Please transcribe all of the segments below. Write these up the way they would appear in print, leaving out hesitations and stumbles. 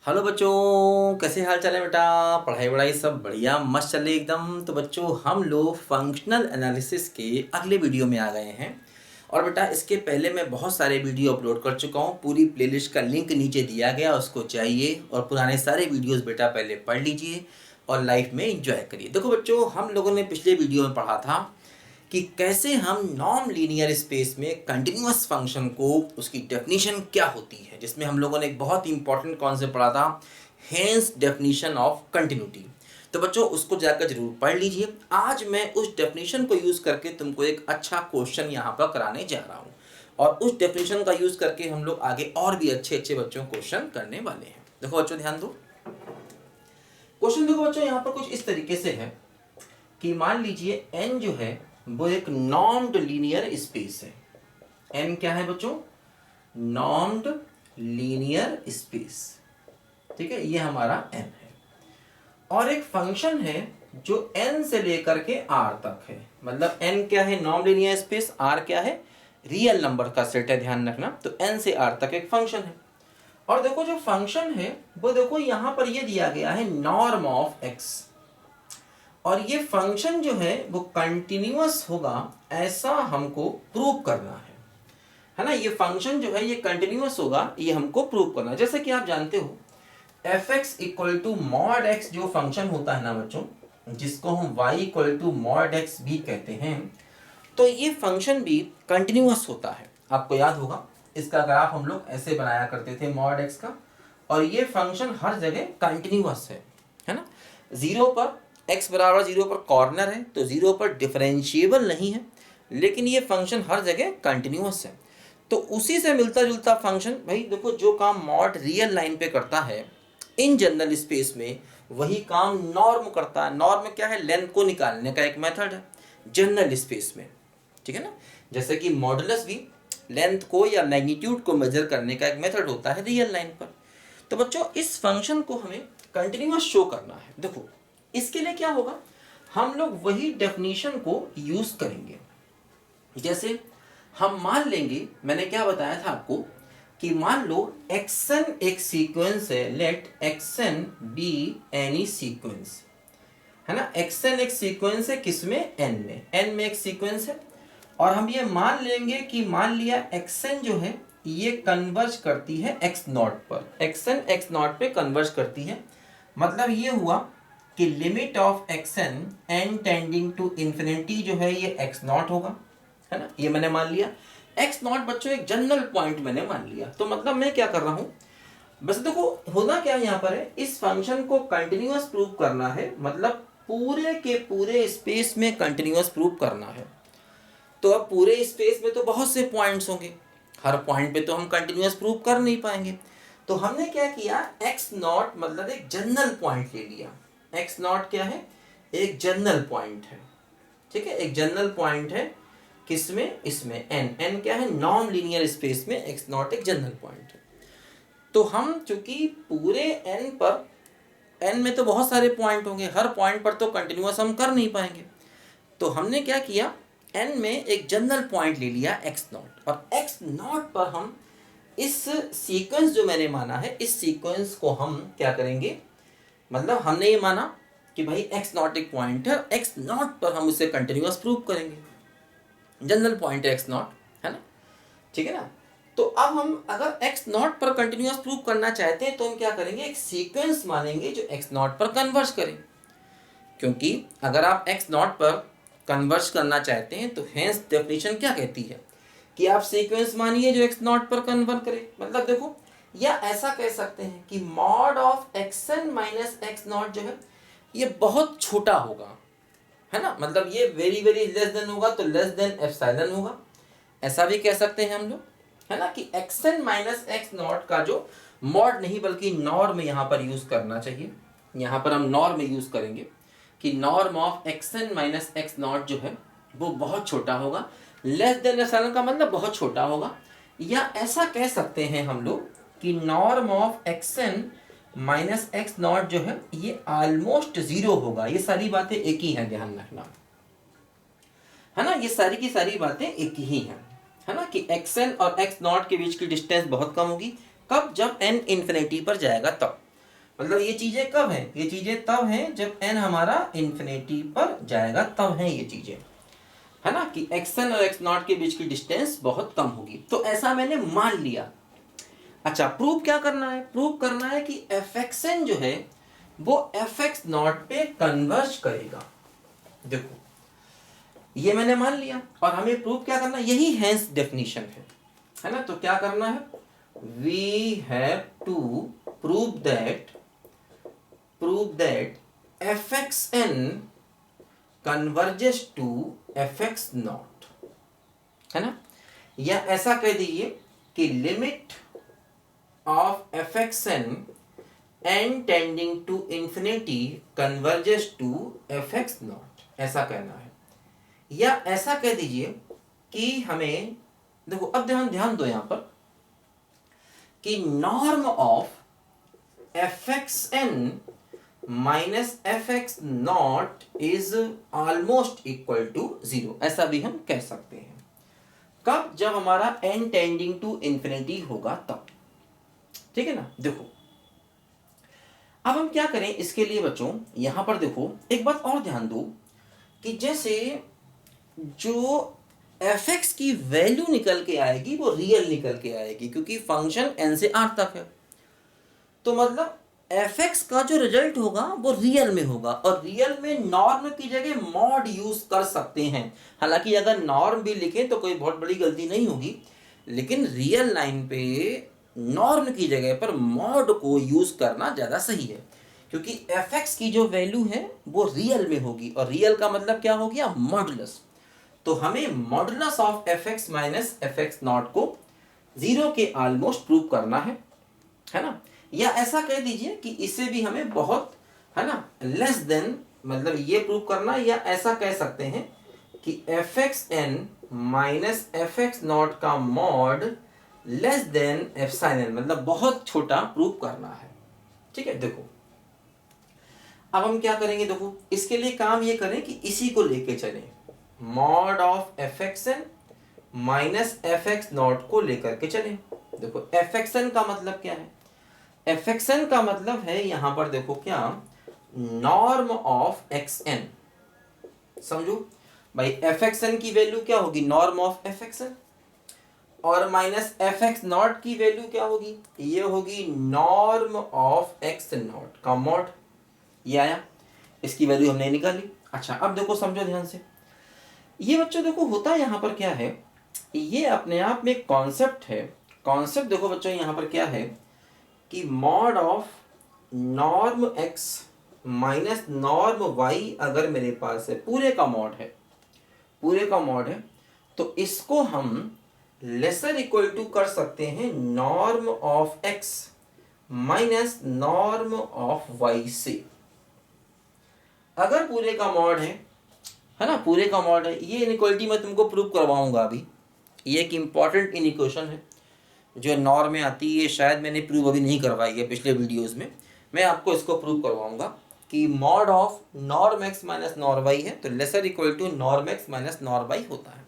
Hello बच्चों, कैसे हाल चाल है बेटा। पढ़ाई वढ़ाई सब बढ़िया मस्त चल रही एकदम। तो बच्चों हम लोग फंक्शनल एनालिसिस के अगले वीडियो में आ गए हैं। और बेटा इसके पहले मैं बहुत सारे वीडियो अपलोड कर चुका हूँ। पूरी प्लेलिस्ट का लिंक नीचे दिया गया, उसको चाहिए और पुराने सारे वीडियोस बेटा पहले पढ़ लीजिए और लाइफ में एंजॉय करिए। देखो बच्चों, हम लोगों ने पिछले वीडियो में पढ़ा था कि कैसे हम नॉन लीनियर स्पेस में कंटिन्यूअस फंक्शन को, उसकी डेफिनेशन क्या होती है, जिसमें हम लोगों ने एक बहुत ही इंपॉर्टेंट कॉन्सेप्ट पढ़ा था, हेंस डेफिनेशन ऑफ कंटिन्यूटी। तो बच्चों उसको जाकर जरूर पढ़ लीजिए। आज मैं उस डेफिनेशन को यूज़ करके तुमको एक अच्छा क्वेश्चन यहाँ पर कराने जा रहा हूँ और उस डेफिनेशन का यूज़ करके हम लोग आगे और भी अच्छे अच्छे बच्चों क्वेश्चन करने वाले हैं। देखो बच्चों ध्यान दो। क्वेश्चन देखो बच्चों, यहाँ पर कुछ इस तरीके से है कि मान लीजिए n जो है वो एक नॉर्म्ड लीनियर स्पेस है। n क्या है बच्चों? नॉर्म्ड लीनियर स्पेस। ठीक है, ये हमारा n है और एक फंक्शन है जो n से लेकर के r तक है। मतलब n क्या है? नॉर्म्ड लीनियर स्पेस। r क्या है? रियल नंबर का सेट है, ध्यान रखना। तो n से r तक एक फंक्शन है और देखो जो फंक्शन है वो देखो यहां पर ये दिया गया है नॉर्म ऑफ x। और ये फंक्शन जो है वो कंटिन्यूअस होगा, ऐसा हमको प्रूव करना है ना। ये फंक्शन जो है ये कंटिन्यूअस होगा, ये हमको प्रूव करना है। जैसे कि आप जानते हो fx equal to mod x जो फंक्शन होता है ना बच्चों, जिसको हम y equal to mod x भी कहते हैं, तो ये फंक्शन भी कंटिन्यूअस होता है। आपको याद होगा इसका ग्राफ हम लोग ऐसे बनाया करते थे मॉड x का, और ये फंक्शन हर जगह कंटिन्यूअस है ना। जीरो पर x बराबर जीरो पर कॉर्नर है, तो जीरो पर डिफरेंशिएबल नहीं है, लेकिन ये फंक्शन हर जगह कंटिन्यूअस है। तो उसी से मिलता जुलता फंक्शन भाई देखो, जो काम मॉड रियल लाइन पे करता है इन जनरल स्पेस में, वही काम नॉर्म करता है। नॉर्म क्या है? लेंथ को निकालने का एक मेथड है जनरल स्पेस में, ठीक है ना। जैसे कि मॉडुलस भी लेंथ को या मैग्नीट्यूड को मेजर करने का एक मेथड होता है रियल लाइन पर। तो बच्चों इस फंक्शन को हमें कंटिन्यूअस शो करना है। देखो इसके लिए क्या होगा, हम लोग वही डेफिनेशन को यूज करेंगे। जैसे हम मान लेंगे, मैंने क्या बताया था आपको कि मान लो xn एक सीक्वेंस है, let xn be any sequence, है ना। xn एक सीक्वेंस है, किसमें? n में। n में एक सीक्वेंस है और हम ये मान लेंगे कि मान लिया xn जो है ये कन्वर्ज करती है x नॉट पर। xn x नॉट पे कन्वर्ज करती है, मतलब ये हुआ कि limit of xn n tending to infinity जो है ये x नॉट होगा, है ना। ये मैंने मान लिया। x नॉट बच्चों एक जनरल पॉइंट मैंने मान लिया। तो मतलब मैं क्या कर रहा हूं, बस देखो होना क्या यहाँ पर है, इस फंक्शन को कंटिन्यूअस प्रूव करना है, मतलब पूरे के पूरे स्पेस में कंटिन्यूअस प्रूव करना है। तो अब पूरे स्पेस में तो बहुत से पॉइंट्स होंगे, हर पॉइंट पे तो हम कंटिन्यूअस प्रूव कर नहीं पाएंगे। तो हमने क्या किया, एक्स नॉट मतलब एक जनरल पॉइंट ले लिया। एक्स नॉट क्या है? एक जनरल पॉइंट है, ठीक है, एक जनरल पॉइंट है। किसमें? इसमें एन। एन क्या है? नॉन लीनियर स्पेस में एक्स नॉट एक जनरल पॉइंट है। तो हम चूंकि पूरे एन पर, एन में तो बहुत सारे पॉइंट होंगे, हर पॉइंट पर तो कंटिन्यूअस हम कर नहीं पाएंगे। तो हमने क्या किया, एन में एक जनरल पॉइंट ले लिया एक्स नॉट, और एक्स नॉट पर हम इस सीक्वेंस जो मैंने माना है, इस सीक्वेंस को हम क्या करेंगे, मतलब हमने ये माना कि भाई एक्स नॉट एक पॉइंट है, एक्स नॉट पर हम उसे कंटिन्यूअस प्रूव करेंगे। जनरल पॉइंट है एक्स नॉट, है ना, ठीक है ना। तो अब हम अगर एक्स नॉट पर कंटिन्यूअस प्रूव करना चाहते हैं तो हम क्या करेंगे, एक सीक्वेंस मानेंगे जो एक्स नॉट पर कन्वर्ज करे। क्योंकि अगर आप एक्स नॉट पर कन्वर्ज करना चाहते हैं तो हेंस डेफिनेशन क्या कहती है कि आप सीक्वेंस मानिए जो एक्स नॉट पर कन्वर्ट करे। मतलब देखो, या ऐसा कह सकते हैं कि mod of action minus x not जो है ये बहुत छोटा होगा, है ना। मतलब ये वेरी वेरी लेस देन होगा, तो लेस देन एप्सिलॉन होगा, ऐसा भी कह सकते हैं हम लोग, है ना, कि एक्सन माइनस एक्स नॉट का जो मॉड नहीं बल्कि नॉर्म यहाँ पर यूज करना चाहिए। यहाँ पर हम नॉर्म यूज करेंगे कि norm of action minus x not जो है वो बहुत छोटा होगा। लेस देन एप्सिलॉन का मतलब बहुत छोटा होगा, या ऐसा कह सकते हैं हम लोग कि norm of action minus x not जो है ये ऑलमोस्ट जीरो होगा। ये सारी बातें एक ही हैं, ध्यान रखना, है ना। ये सारी की सारी बातें एक ही हैं, है ना, कि एक्स एन और एक्स नॉट के बीच की डिस्टेंस बहुत कम होगी। कब? जब एन इन्फिनिटी पर जाएगा तब। मतलब ये चीजें कब हैं? ये चीजें तब हैं जब n हमारा इन्फिनिटी पर जाएगा, तब हैं ये चीजें, है ना, कि xn और x0 के बीच की डिस्टेंस बहुत कम होगी। तो ऐसा मैंने मान लिया। अच्छा, प्रूव क्या करना है? प्रूव करना है कि fxn जो है वो fx0 पे कन्वर्ज करेगा। देखो ये मैंने मान लिया और हमें प्रूव क्या करना है, यही हेंस डेफिनेशन है ना। तो क्या करना है, we have to prove that fxn converges to fx0, है ना। या ऐसा कह दीजिए कि limit of fxn n tending to infinity converges to fx0, ऐसा कहना है। या ऐसा कह दीजिए कि हमें, देखो अब ध्यान दो यहां पर कि norm of fxn minus fx0 is almost equal to 0, ऐसा भी हम कह सकते हैं। कब? जब हमारा n टेंडिंग टू इंफिनिटी होगा तब, ठीक है ना। देखो अब हम क्या करें इसके लिए बच्चों, यहां पर देखो एक बात और ध्यान दो कि जैसे जो fx की वैल्यू निकल के आएगी वो रियल निकल के आएगी, क्योंकि फंक्शन n से r तक है। तो मतलब fx का जो रिजल्ट होगा वो रियल में होगा, और रियल में नॉर्म की जगह मॉड यूज कर सकते हैं। हालांकि अगर नॉर्म भी लिखें तो कोई बहुत बड़ी गलती नहीं होगी, लेकिन रियल लाइन पे नॉर्म की जगह पर मॉड को यूज करना ज्यादा सही है, क्योंकि fx की जो वैल्यू है वो रियल में होगी, और रियल का मतलब क्या हो गया, मॉडुलस। तो हमें modulus of fx minus fx0 को 0 के ऑलमोस्ट प्रूव करना है ना। या ऐसा कह दीजिए कि इससे भी हमें बहुत, है ना, लेस देन, मतलब ये प्रूव करना। या ऐसा कह सकते हैं कि fxn माइनस fx0 का मॉड लेस देन एप्सिलॉन, मतलब बहुत छोटा प्रूव करना है, ठीक है। देखो अब हम क्या करेंगे, देखो इसके लिए काम ये करें कि इसी को लेके चलें, mod of fxn minus fx0 को लेकर के चलें। देखो fxn का मतलब क्या है, fxn का मतलब है यहां पर देखो क्या, नॉर्म ऑफ xn। समझो भाई, fxn की वैल्यू क्या होगी, नॉर्म ऑफ fxn, और माइनस fx0 की वैल्यू क्या होगी, ये होगी नॉर्म ऑफ x0 का मॉड। ये आया, इसकी वैल्यू हमने निकाली। अच्छा अब देखो समझो ध्यान से, ये बच्चों देखो होता यहाँ पर क्या है, ये अपने आप में एक कॉन्सेप्ट है। कॉन्सेप्ट देखो बच्चों यहाँ पर क्या है कि mod of norm x minus norm y अगर मेरे पास है, पूरे का मॉड है, पूरे का मॉड है, तो इसको हम लेसर इक्वल टू कर सकते हैं norm of x minus norm of y से। अगर पूरे का मॉड है ना, पूरे का मॉड है, ये इनइक्वालिटी मैं तुमको प्रूव करवाऊंगा अभी। ये एक इम्पॉर्टेंट इनइक्वेशन है जो नॉर्म में आती है, शायद मैंने प्रूव अभी नहीं करवाई है पिछले वीडियोस में, मैं आपको इसको प्रूव करवाऊंगा कि mod of norm x minus norm y है तो lesser equal to norm x minus norm y होता है।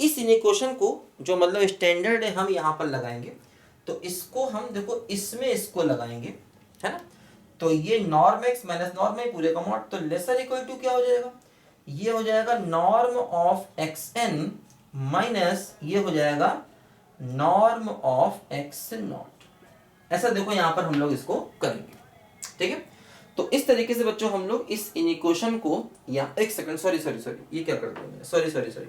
इस इनइक्वेशन को जो मतलब स्टैंडर्ड है हम यहाँ पर लगाएंगे, तो इसको हम देखो इसमें इसको लगाएंगे, है ना। तो ये norm x minus norm y पूरे का मॉड, तो लेसर इक्वल टू क्या हो जाएगा, ये हो जाएगा norm of x n minus ये हो जाएगा नॉर्म ऑफ एक्स नॉट। ऐसा देखो यहाँ पर हम लोग इसको करेंगे, ठीक है। तो इस तरीके से बच्चों हम लोग इस इनइक्वेशन को, या एक सेकंड, सॉरी ये क्या कर दिया मैंने, सॉरी,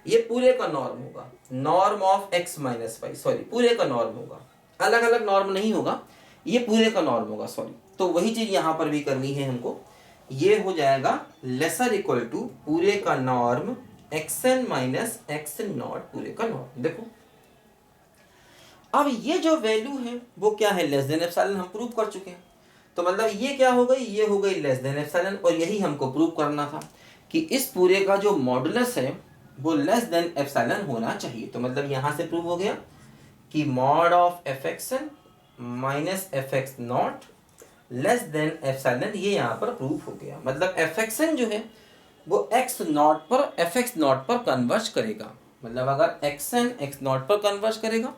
ये पूरे का नॉर्म होगा, norm of x minus y, sorry पूरे का नॉर्म होगा, अलग अलग नॉर्म नहीं होगा, ये पूरे का नॉर्म होगा, सॉरी। तो वही चीज यहाँ पर भी करनी है हमको, ये हो जाएगा लेसर इक्वल टू पूरे का norm xn minus xn not पूरे का नॉर्म। देखो अब ये जो वैल्यू है वो क्या है, लेस देन एप्सिलॉन, हम प्रूव कर चुके हैं। तो मतलब ये क्या हो गई, ये हो गई लेस देन एप्सिलॉन, और यही हमको प्रूव करना था कि इस पूरे का जो मॉडुलस है वो लेस देन एप्सिलॉन होना चाहिए। तो मतलब यहाँ से प्रूव हो गया कि mod of fxn minus fx not less than epsilon, ये यहाँ पर प्रूफ हो गया। मतलब fxn जो है वो x नॉट पर fx नॉट पर कन्वर्ज करेगा। मतलब अगर xn x नॉट पर कन्वर्ज करेगा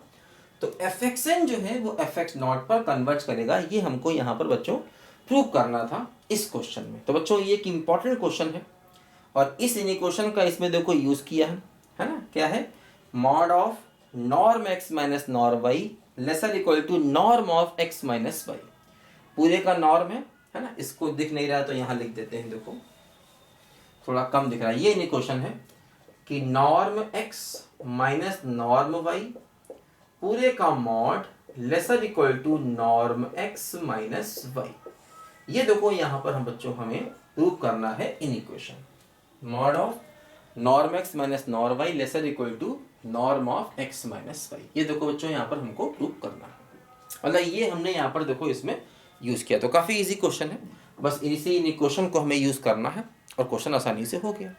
तो एफ एक्स एन जो है वो एफ एक्स नॉट पर कन्वर्ज करेगा। ये हमको यहाँ पर बच्चों प्रूव करना था इस क्वेश्चन में। तो बच्चों ये एक इंपॉर्टेंट क्वेश्चन है और इस इक्वेशन का इसमें देखो यूज़ किया है ना। क्या है? Mod of norm x minus norm y lesser equal to norm of x minus y. पूरे का नॉर्म है ना। इसको दिख नहीं रहा तो यहाँ लिख देते हैं, देखो थोड़ा कम दिख रहा है। ये इक्वेशन है कि norm x minus norm y पूरे का mod lesser equal to norm x minus y. ये देखो यहाँ पर हम बच्चों हमें प्रूव करना है इन equation. Mod of norm x minus norm y lesser equal to norm of x minus y. ये देखो बच्चों यहाँ पर हमको प्रूव करना है। मतलब ये हमने यहाँ पर देखो इसमें यूज़ किया। तो काफ़ी इजी क्वेश्चन है, बस इसी इन क्वेश्चन को हमें यूज़ करना है और क्वेश्चन आसानी से हो गया।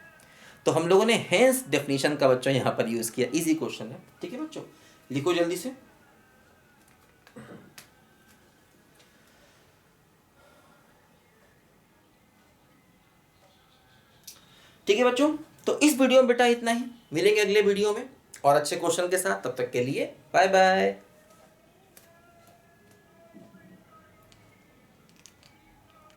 तो हम लोगों ने हेंस डेफिनेशन का बच्चों यहाँ पर यूज़ किया। इजी क्वेश्चन है, ठीक है बच्चों। लिखो जल्दी से। ठीक है बच्चों, तो इस वीडियो में बेटा इतना ही। मिलेंगे अगले वीडियो में और अच्छे क्वेश्चन के साथ। तब तक के लिए बाय बाय।